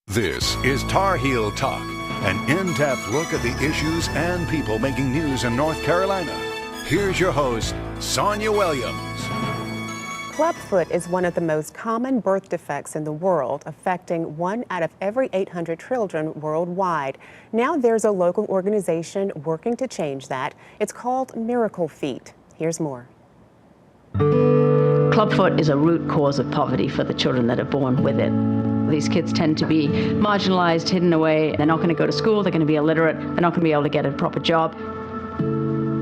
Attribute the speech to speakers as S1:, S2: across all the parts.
S1: This is Tar Heel Talk, an in-depth look at the issues and people making news in North Carolina. Here's your host, Sonia Williams.
S2: Clubfoot is one of the most common birth defects in the world, affecting 1 out of every 800 children worldwide. Now there's a local organization working to change that. It's called Miracle Feet. Here's more.
S3: Clubfoot is a root cause of poverty for the children that are born with it. These kids tend to be marginalized, hidden away. They're not going to go to school, they're going to be illiterate, they're not going to be able to get a proper job.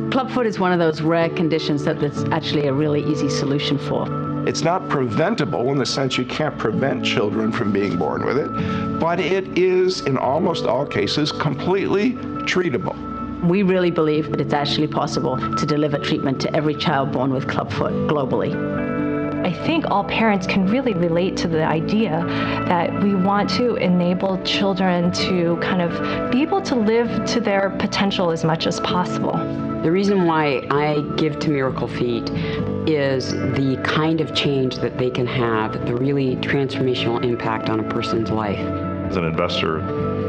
S3: Clubfoot is one of those rare conditions that it's actually a really easy solution for.
S4: It's not preventable in the sense you can't prevent children from being born with it, but it is, in almost all cases, completely treatable.
S3: We really believe that it's actually possible to deliver treatment to every child born with clubfoot globally.
S5: I think all parents can really relate to the idea that we want to enable children to kind of be able to live to their potential as much as possible.
S6: The reason why I give to Miracle Feet is the kind of change that they can have, the really transformational impact on a person's life.
S7: As an investor,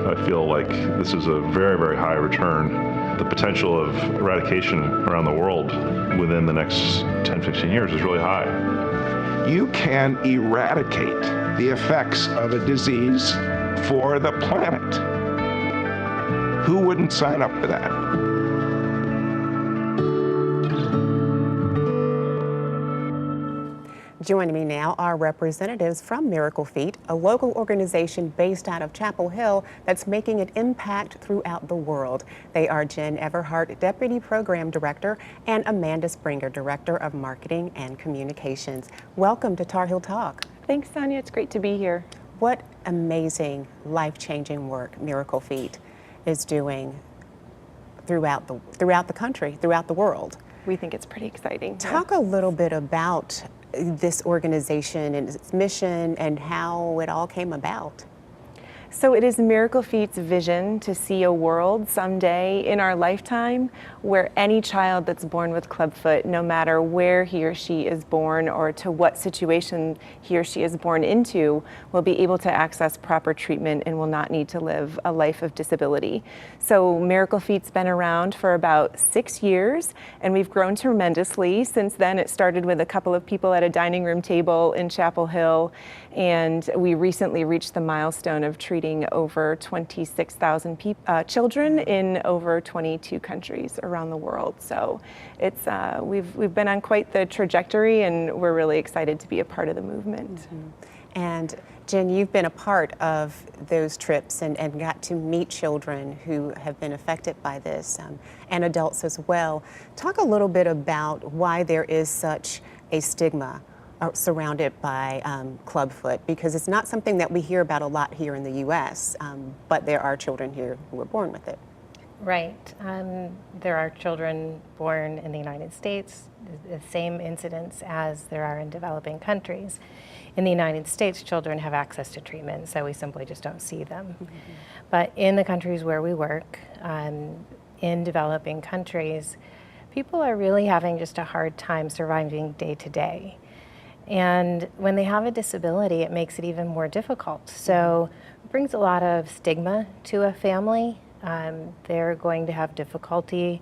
S7: I feel like this is a very, very high return. The potential of eradication around the world within the next 10, 15 years is really high.
S4: You can eradicate the effects of a disease for the planet. Who wouldn't sign up for that?
S2: Joining me now are representatives from Miracle Feet, a local organization based out of Chapel Hill that's making an impact throughout the world. They are Jen Everhart, Deputy Program Director, and Amanda Springer, Director of Marketing and Communications. Welcome to Tar Heel Talk.
S8: Thanks, Sonia. It's great to be here.
S2: What amazing, life-changing work Miracle Feet is doing throughout the country, throughout the world.
S8: We think it's pretty exciting.
S2: Talk a little bit about this organization and its mission and how it all came about.
S8: So it is Miracle Feet's vision to see a world someday in our lifetime where any child that's born with clubfoot, no matter where he or she is born or to what situation he or she is born into, will be able to access proper treatment and will not need to live a life of disability. So Miracle Feet's been around for about 6 years, and we've grown tremendously. Since then, it started with a couple of people at a dining room table in Chapel Hill, and we recently reached the milestone of treating over 26,000 children in over 22 countries around the world. So it's we've been on quite the trajectory, and we're really excited to be a part of the movement.
S2: Mm-hmm. And Jen, you've been a part of those trips and got to meet children who have been affected by this, and adults as well. Talk a little bit about why there is such a stigma surrounded by clubfoot, because it's not something that we hear about a lot here in the U.S., but there are children here who are born with it.
S9: Right. There are children born in the United States, the same incidence as there are in developing countries. In the United States, children have access to treatment, so we simply just don't see them. Mm-hmm. But in the countries where we work, in developing countries, people are really having just a hard time surviving day to day. And when they have a disability, it makes it even more difficult. So it brings a lot of stigma to a family. They're going to have difficulty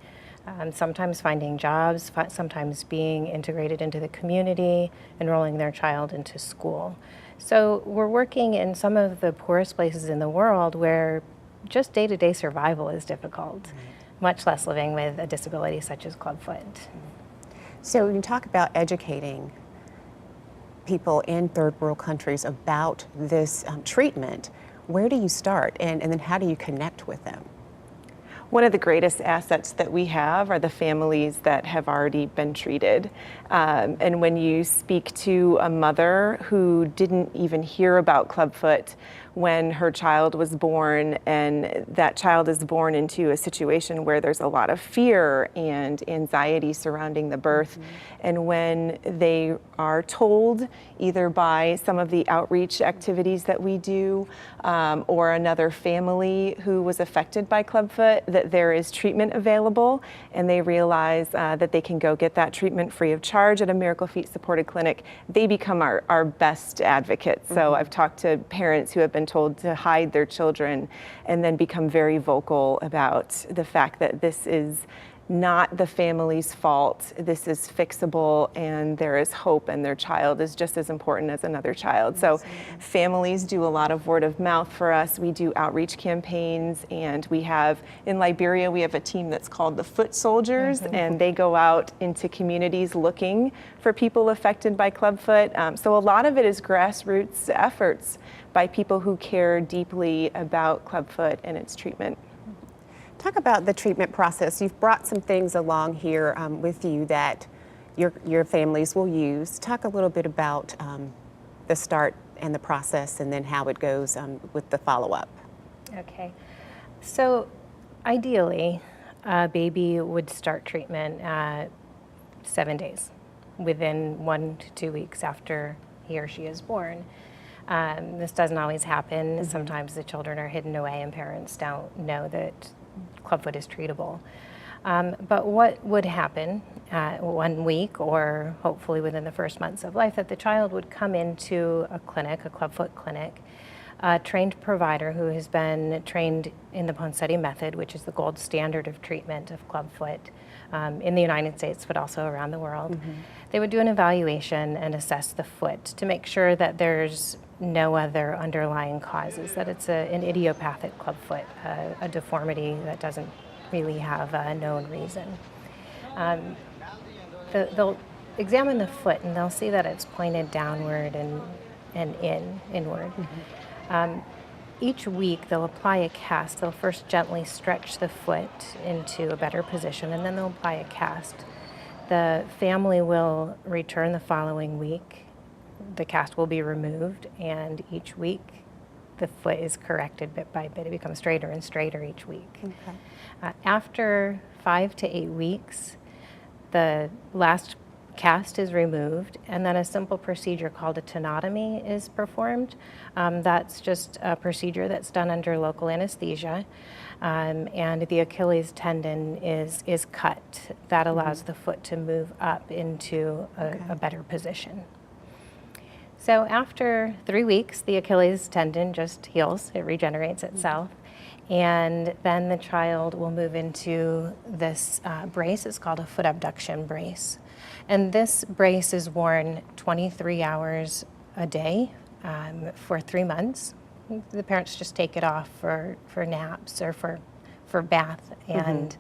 S9: sometimes finding jobs, sometimes being integrated into the community, enrolling their child into school. So we're working in some of the poorest places in the world where just day-to-day survival is difficult, much less living with a disability such as clubfoot.
S2: So you talk about educating people in third world countries about this treatment. Where do you start, and then how do you connect with them?
S8: One of the greatest assets that we have are the families that have already been treated. And when you speak to a mother who didn't even hear about clubfoot when her child was born, and that child is born into a situation where there's a lot of fear and anxiety surrounding the birth. Mm-hmm. And when they are told, either by some of the outreach activities that we do, or another family who was affected by clubfoot, that there is treatment available, and they realize that they can go get that treatment free of charge at a Miracle Feet supported clinic, they become our best advocates. So I've talked to parents who have been told to hide their children and then become very vocal about the fact that this is not the family's fault. This is fixable, and there is hope, and their child is just as important as another child. So families do a lot of word of mouth for us. We do outreach campaigns, and we have, in Liberia, we have a team that's called the Foot Soldiers, and they go out into communities looking for people affected by clubfoot. So a lot of it is grassroots efforts by people who care deeply about clubfoot and its treatment.
S2: Talk about the treatment process. You've brought some things along here with you that your families will use. Talk a little bit about the start and the process, and then how it goes with the follow-up.
S9: Okay. So ideally, a baby would start treatment at 7 days, within 1 to 2 weeks after he or she is born. This doesn't always happen. Sometimes the children are hidden away and parents don't know that clubfoot is treatable. But what would happen 1 week, or hopefully within the first months of life, that the child would come into a clinic, a clubfoot clinic, a trained provider who has been trained in the Ponseti method, which is the gold standard of treatment of clubfoot in the United States, but also around the world. They would do an evaluation and assess the foot to make sure that there's no other underlying causes, that it's an idiopathic clubfoot, a deformity that doesn't really have a known reason. They'll examine the foot, and they'll see that it's pointed downward and inward. Each week they'll apply a cast. They'll first gently stretch the foot into a better position, and then they'll apply a cast. The family will return the following week. The cast will be removed, and each week the foot is corrected bit by bit. It becomes straighter and straighter each week. After 5 to 8 weeks, the last cast is removed, and then a simple procedure called a tenotomy is performed. That's just a procedure that's done under local anesthesia, and the Achilles tendon is cut. That allows the foot to move up into a better position. So after 3 weeks, the Achilles tendon just heals, it regenerates itself, and then the child will move into this brace. It's called a foot abduction brace. And this brace is worn 23 hours a day for 3 months. The parents just take it off for naps or for bath and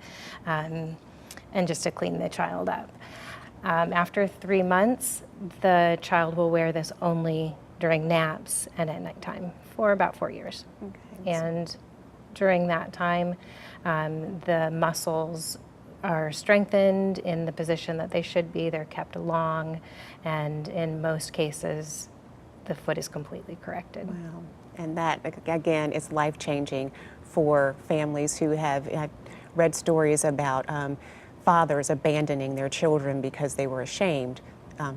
S9: just to clean the child up. After 3 months, the child will wear this only during naps and at nighttime for about 4 years. And during that time, the muscles are strengthened in the position that they should be. They're kept long, and in most cases, the foot is completely corrected.
S2: Wow. And that, again, is life-changing for families who have read stories about fathers abandoning their children because they were ashamed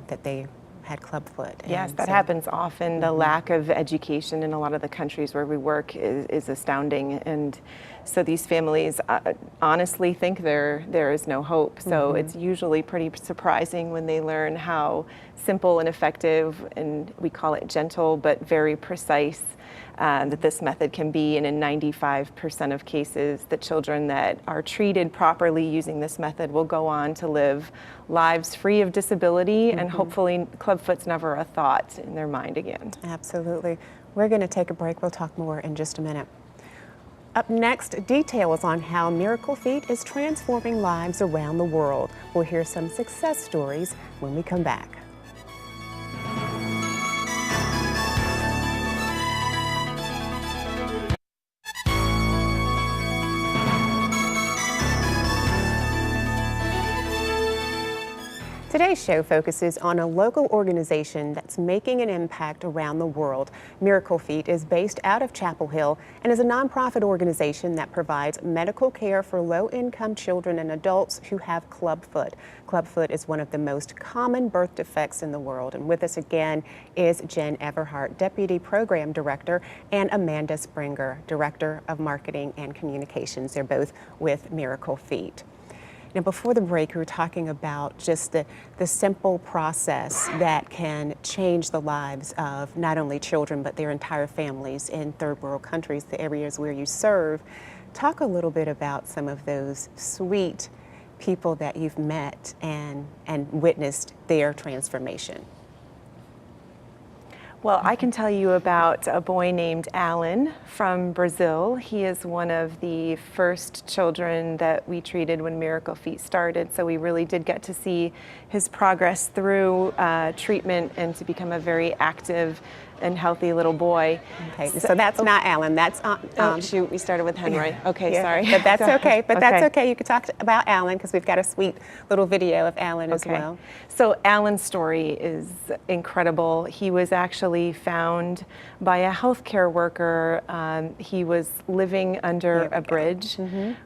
S2: that they had clubfoot.
S8: Yes, that happens often. The lack of education in a lot of the countries where we work is astounding, and so these families honestly think there is no hope. So it's usually pretty surprising when they learn how simple and effective, and we call it gentle but very precise, that this method can be. And in 95% of cases, the children that are treated properly using this method will go on to live lives free of disability, and hopefully clubfoot's never a thought in their mind again.
S2: Absolutely. We're going to take a break. We'll talk more in just a minute. Up next, details on how Miracle Feet is transforming lives around the world. We'll hear some success stories when we come back. Today's show focuses on a local organization that's making an impact around the world. Miracle Feet is based out of Chapel Hill and is a nonprofit organization that provides medical care for low-income children and adults who have clubfoot. Clubfoot is one of the most common birth defects in the world. And with us again is Jen Everhart, Deputy Program Director, and Amanda Springer, Director of Marketing and Communications. They're both with Miracle Feet. Now, before the break, we were talking about just the simple process that can change the lives of not only children, but their entire families in third world countries, the areas where you serve. Talk a little bit about some of those sweet people that you've met and witnessed their transformation.
S8: Well, I can tell you about a boy named Alan from Brazil. He is one of the first children that we treated when Miracle Feet started, so we really did get to see his progress through treatment and to become a very active and healthy little boy.
S2: Okay, so that's not Alan. That's
S8: shoot, we started with Henry. Okay,
S2: yeah,
S8: sorry.
S2: But that's okay. But that's okay. You could talk about Alan because we've got a sweet little video of Alan as well.
S8: So Alan's story is incredible. He was actually found by a healthcare worker. He was living under a bridge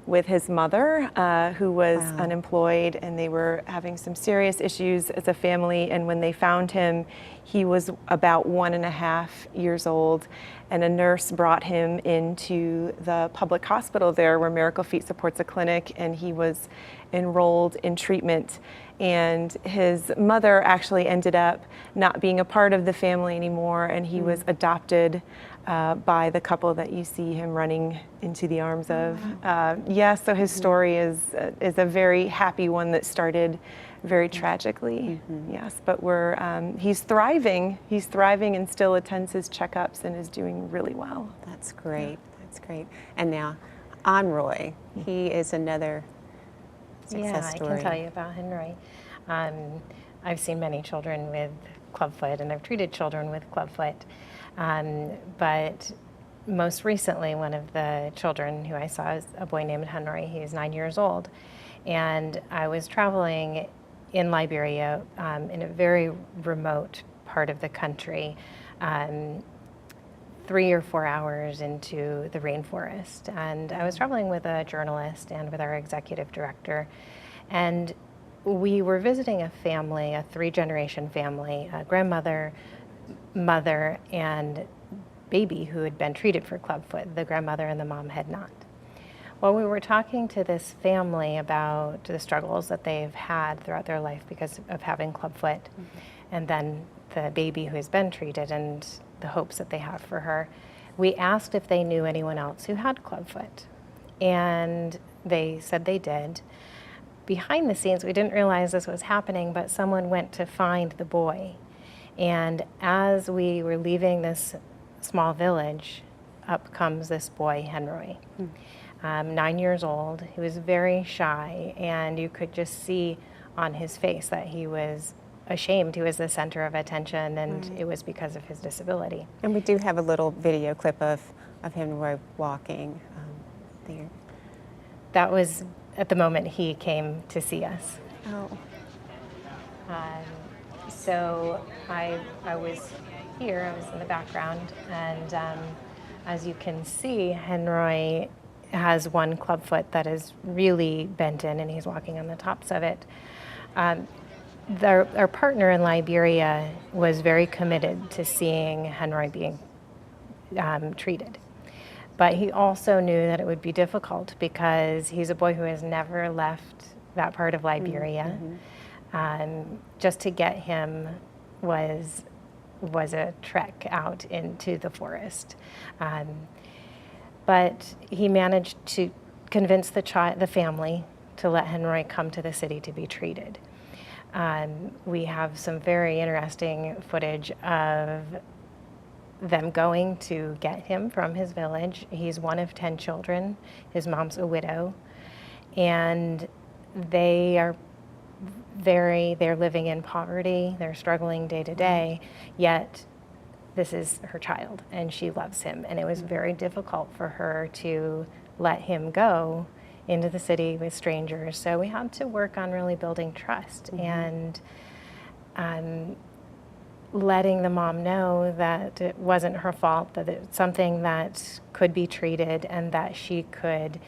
S8: with his mother, who was unemployed, and they were having some serious issues as a family. And when they found him, he was about 1.5 years old, and a nurse brought him into the public hospital there where Miracle Feet supports a clinic, and he was enrolled in treatment. And his mother actually ended up not being a part of the family anymore, and he was adopted by the couple that you see him running into the arms of. So his story is a very happy one that started very tragically. Yes, but he's thriving. He's thriving and still attends his checkups and is doing really well.
S2: That's great. That's great. And now, Enroy, he is another success story.
S9: I can tell you about Henry. I've seen many children with clubfoot, and I've treated children with clubfoot. But most recently, one of the children who I saw is a boy named Henry. He was 9 years old. And I was traveling in Liberia, in a very remote part of the country, 3 or 4 hours into the rainforest. And I was traveling with a journalist and with our executive director. And we were visiting a family, a 3-generation family, a grandmother, mother, and baby who had been treated for clubfoot. The grandmother and the mom had not. Well, we were talking to this family about the struggles that they've had throughout their life because of having clubfoot, and then the baby who has been treated and the hopes that they have for her. We asked if they knew anyone else who had clubfoot, and they said they did. Behind the scenes, we didn't realize this was happening, but someone went to find the boy. And as we were leaving this small village, up comes this boy, Henry. 9 years old. He was very shy, and you could just see on his face that he was ashamed. He was the center of attention, and it was because of his disability.
S2: And we do have a little video clip of Henry walking there.
S9: That was at the moment he came to see us.
S2: Oh.
S9: So I was here, I was in the background, and as you can see, Henry has one clubfoot that is really bent in, and he's walking on the tops of it. Our partner in Liberia was very committed to seeing Henry being treated. But he also knew that it would be difficult because he's a boy who has never left that part of Liberia. Just to get him was a trek out into the forest. But he managed to convince the family to let Henry come to the city to be treated. We have some very interesting footage of them going to get him from his village. He's one of 10 children. His mom's a widow. And they're living in poverty. They're struggling day to day, yet this is her child and she loves him. And it was very difficult for her to let him go into the city with strangers. So we had to work on really building trust and letting the mom know that it wasn't her fault, that it's something that could be treated, and that she could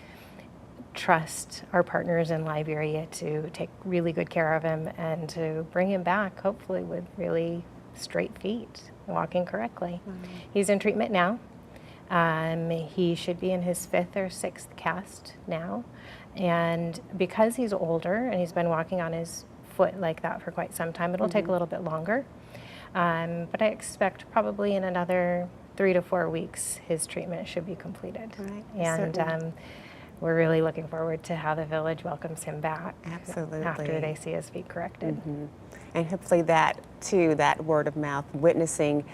S9: trust our partners in Liberia to take really good care of him and to bring him back, hopefully with really straight feet, walking correctly. He's in treatment now. He should be in his 5th or 6th cast now. And because he's older and he's been walking on his foot like that for quite some time, it'll take a little bit longer. But I expect probably in another 3 to 4 weeks, his treatment should be completed.
S2: Right.
S9: And we're really looking forward to how the village welcomes him back.
S2: Absolutely.
S9: After they see his feet corrected.
S2: And hopefully that, too, that word of mouth, witnessing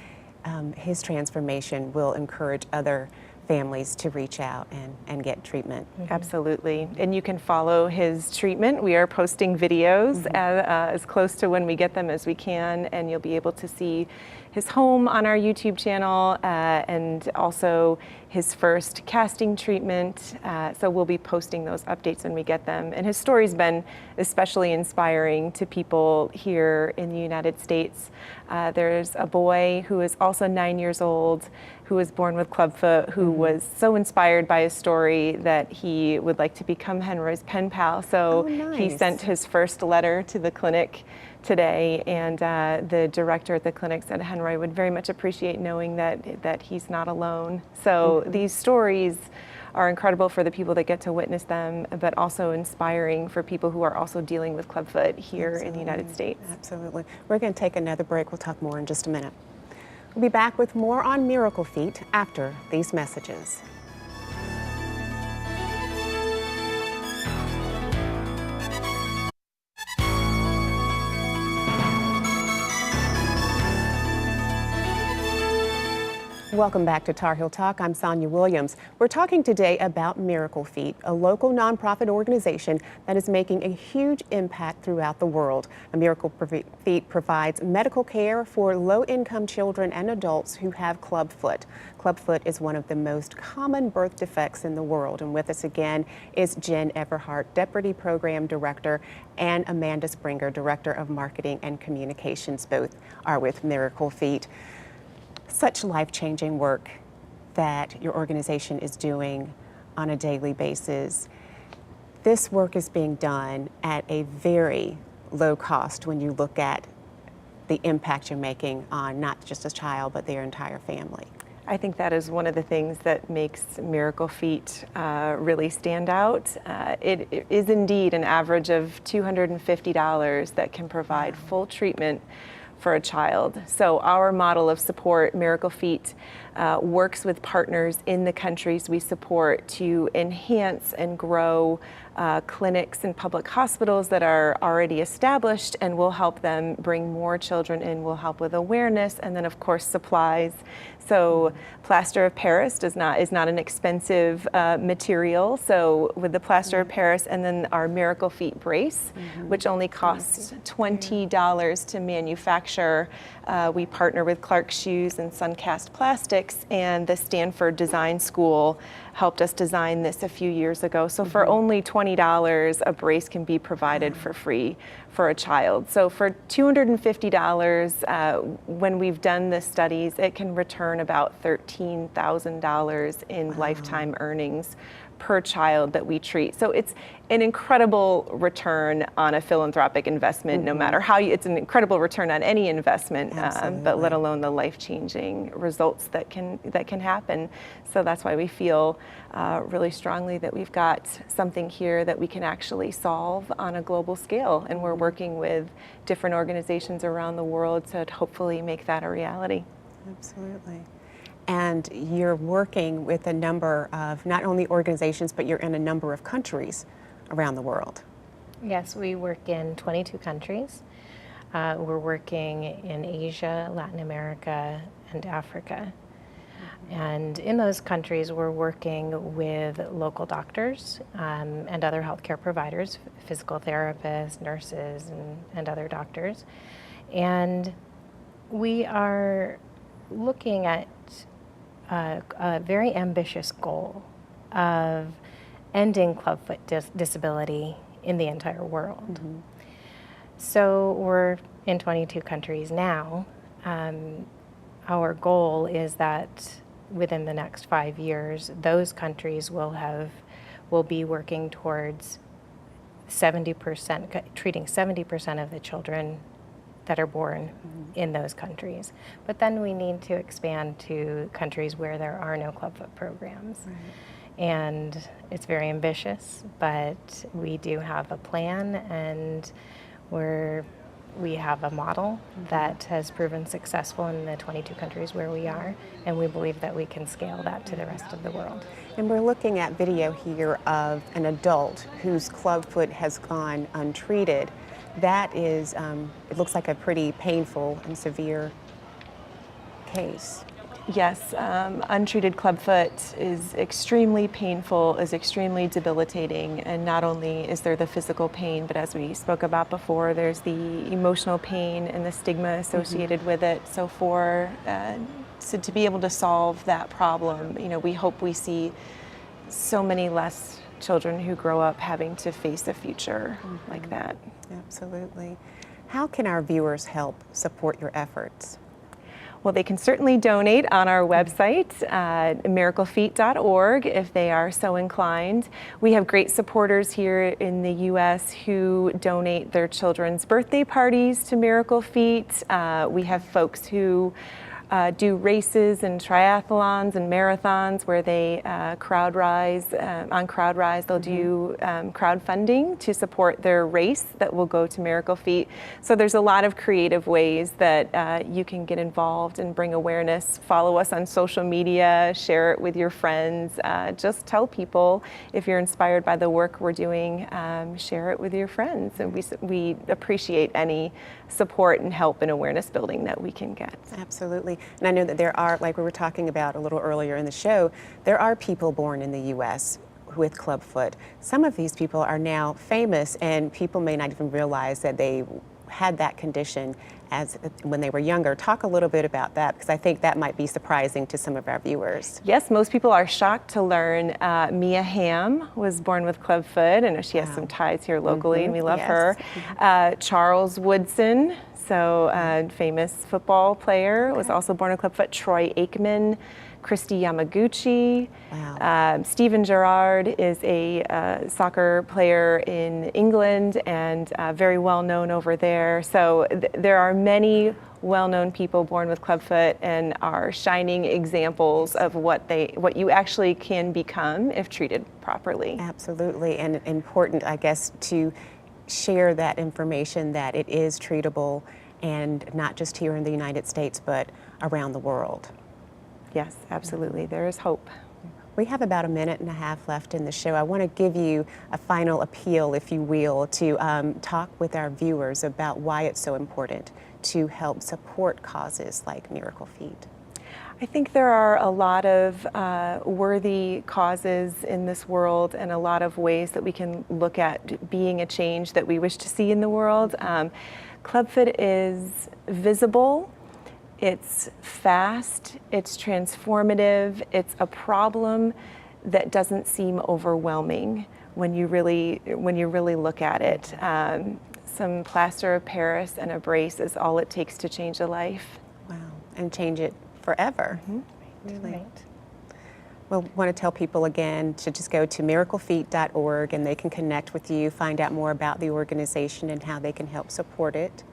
S2: his transformation will encourage other families to reach out and get treatment.
S8: Absolutely. And you can follow his treatment. We are posting videos as close to when we get them as we can, and you'll be able to see his home on our YouTube channel and also his first casting treatment. So we'll be posting those updates when we get them. And his story's been especially inspiring to people here in the United States. There's a boy who is also 9 years old who was born with clubfoot, who was so inspired by his story that he would like to become Henroy's pen pal. So he sent his first letter to the clinic today, and the director at the clinic said Henroy would very much appreciate knowing that he's not alone. So these stories are incredible for the people that get to witness them, but also inspiring for people who are also dealing with clubfoot here in the United States.
S2: Absolutely. We're going to take another break. We'll talk more in just a minute. We'll be back with more on Miracle Feet after these messages. Welcome back to Tar Heel Talk. I'm Sonia Williams. We're talking today about Miracle Feet, a local nonprofit organization that is making a huge impact throughout the world. Miracle Feet provides medical care for low-income children and adults who have clubfoot. Clubfoot is one of the most common birth defects in the world. And with us again is Jen Everhart, Deputy Program Director, and Amanda Springer, Director of Marketing and Communications. Both are with Miracle Feet. Such life-changing work that your organization is doing on a daily basis. This work is being done at a very low cost when you look at the impact you're making on not just a child, but their entire family.
S8: I think that is one of the things that makes Miracle Feet really stand out. It is indeed an average of $250 that can provide full treatment for a child. So our model of support, Miracle Feet, works with partners in the countries we support to enhance and grow clinics and public hospitals that are already established, and we'll help them bring more children in. We'll help with awareness, and then of course supplies. So plaster of Paris is not an expensive material. So with the plaster of Paris and then our Miracle Feet brace, which only costs $20 to manufacture, we partner with Clark Shoes and Suncast Plastics, and the Stanford Design School helped us design this a few years ago. So for only $20, a brace can be provided for free for a child. So for $250, when we've done the studies, it can return about $13,000 in lifetime earnings per child that we treat. So it's an incredible return on a philanthropic investment, no matter how it's an incredible return on any investment, but let alone the life-changing results that can happen. So that's why we feel really strongly that we've got something here that we can actually solve on a global scale, and we're working with different organizations around the world to hopefully make that a reality.
S2: Absolutely. And you're working with a number of not only organizations, but you're in a number of countries around the world.
S9: Yes, we work in 22 countries. We're working in Asia, Latin America, and Africa. And in those countries, we're working with local doctors and other healthcare providers, physical therapists, nurses, and other doctors. And we are looking at a very ambitious goal of ending clubfoot disability in the entire world. So we're in 22 countries now. Our goal is that within the next 5 years, those countries will be working towards 70%, treating 70% of the children that are born in those countries. But then we need to expand to countries where there are no clubfoot programs. And it's very ambitious, but we do have a plan, and we have a model that has proven successful in the 22 countries where we are, and we believe that we can scale that to the rest of the world.
S2: And we're looking at video here of an adult whose clubfoot has gone untreated. That is, it looks like a pretty painful and severe case.
S8: Yes, untreated clubfoot is extremely painful, is extremely debilitating, and not only is there the physical pain, but as we spoke about before, there's the emotional pain and the stigma associated with it. So to be able to solve that problem, we hope we see so many less children who grow up having to face a future like that.
S2: Absolutely. How can our viewers help support your efforts?
S8: Well, they can certainly donate on our website, miraclefeet.org, if they are so inclined. We have great supporters here in the U.S. who donate their children's birthday parties to Miracle Feet. We have folks who do races and triathlons and marathons where they CrowdRise. On CrowdRise, they'll do crowdfunding to support their race that will go to Miracle Feet. So there's a lot of creative ways that you can get involved and bring awareness. Follow us on social media, share it with your friends. Just tell people if you're inspired by the work we're doing, share it with your friends. And we appreciate any support and help and awareness building that we can get.
S2: Absolutely. And I know that there are, like we were talking about a little earlier in the show, there are people born in the U.S. with clubfoot. Some of these people are now famous, and people may not even realize that they had that condition when they were younger. Talk a little bit about that, because I think that might be surprising to some of our viewers.
S8: Yes, most people are shocked to learn Mia Hamm was born with clubfoot. I know she has some ties here locally, and we love her. Charles Woodson, famous football player, was also born with clubfoot. Troy Aikman, Christy Yamaguchi. Steven Gerrard is a soccer player in England and very well known over there. So there are many well-known people born with clubfoot and are shining examples of what you actually can become if treated properly.
S2: Absolutely, and important, I guess, to share that information that it is treatable, and not just here in the United States, but around the world.
S8: Yes, absolutely. There is hope.
S2: We have about a minute and a half left in the show. I want to give you a final appeal, if you will, to talk with our viewers about why it's so important to help support causes like Miracle Feet.
S8: I think there are a lot of worthy causes in this world, and a lot of ways that we can look at being a change that we wish to see in the world. Clubfoot is visible. It's fast, it's transformative, it's a problem that doesn't seem overwhelming when you really look at it. Some plaster of Paris and a brace is all it takes to change a life.
S2: Wow, and change it forever. Right. Well, I want to tell people again to just go to miraclefeet.org, and they can connect with you, find out more about the organization and how they can help support it.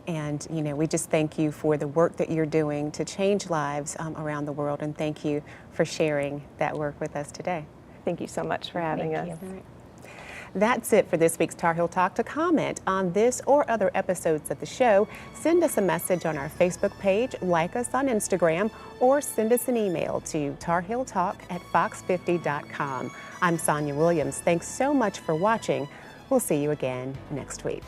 S2: And, we just thank you for the work that you're doing to change lives around the world, and thank you for sharing that work with us today.
S8: Thank you so much for having us.
S2: Right. That's it for this week's Tar Heel Talk. To comment on this or other episodes of the show, send us a message on our Facebook page, like us on Instagram, or send us an email to tarheeltalk@fox50.com. I'm Sonia Williams. Thanks so much for watching. We'll see you again next week.